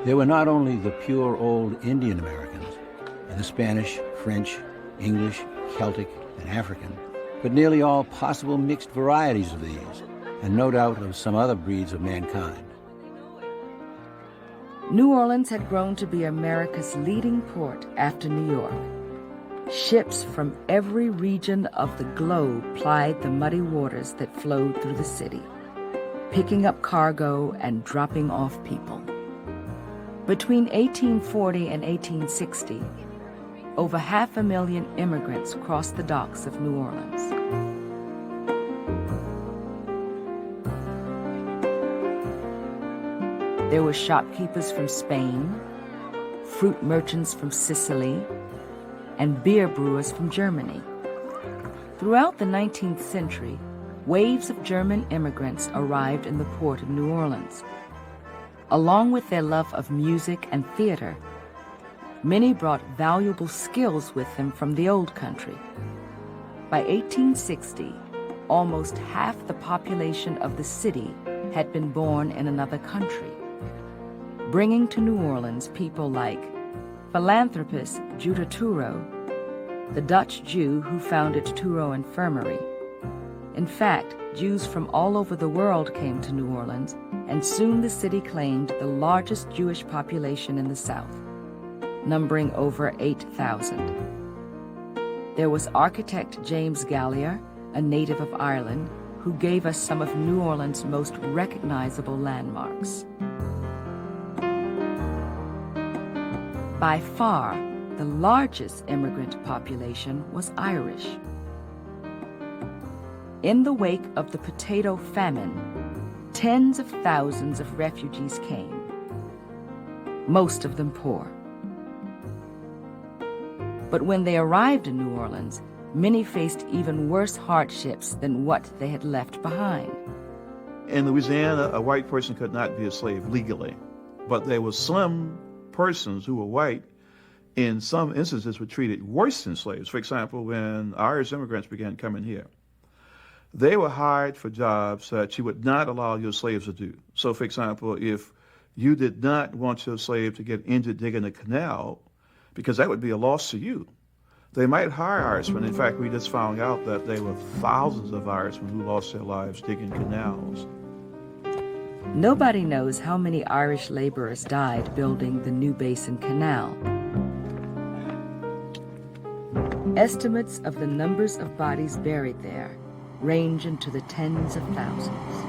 There were not only the pure old Indian Americans, the Spanish, French, English, Celtic, and African, but nearly all possible mixed varieties of these, and no doubt of some other breeds of mankind. New Orleans had grown to be America's leading port after New York. Ships from every region of the globe plied the muddy waters that flowed through the city, picking up cargo and dropping off people. Between 1840 and 1860, over 500,000 immigrants crossed the docks of New Orleans. There were shopkeepers from Spain, fruit merchants from Sicily, and beer brewers from Germany. Throughout the 19th century, waves of German immigrants arrived in the port of New Orleans. Along with their love of music and theater, many brought valuable skills with them from the old country. By 1860, almost half the population of the city had been born in another country, bringing to New Orleans people like philanthropist Judah Touro, the Dutch Jew who founded Touro Infirmary. In fact, Jews from all over the world came to New Orleans, and soon the city claimed the largest Jewish population in the South, numbering over 8,000. There was architect James Gallier, a native of Ireland, who gave us some of New Orleans' most recognizable landmarks. By far, the largest immigrant population was Irish. In the wake of the potato famine, tens of thousands of refugees came, most of them poor. But when they arrived in New Orleans, many faced even worse hardships than what they had left behind. In Louisiana, a white person could not be a slave legally, but there were some persons who were white in some instances were treated worse than slaves. For example, when Irish immigrants began coming here, they were hired for jobs that you would not allow your slaves to do. So, for example, if you did not want your slave to get injured digging a canal, because that would be a loss to you, they might hire Irishmen. In fact, we just found out that there were thousands of Irishmen who lost their lives digging canals. Nobody knows how many Irish laborers died building the New Basin Canal. Estimates of the numbers of bodies buried there range into the tens of thousands.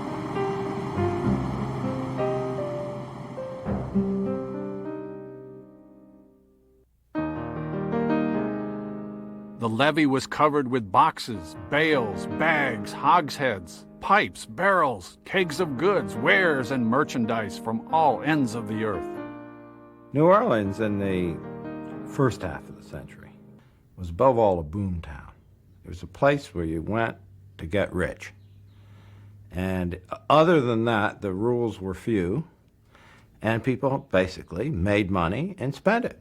The levee was covered with boxes, bales, bags, hogsheads, pipes, barrels, kegs of goods, wares, and merchandise from all ends of the earth. New Orleans in the first half of the century was above all a boom town. It was a place where you went to get rich. And other than that, the rules were few, and people basically made money and spent it.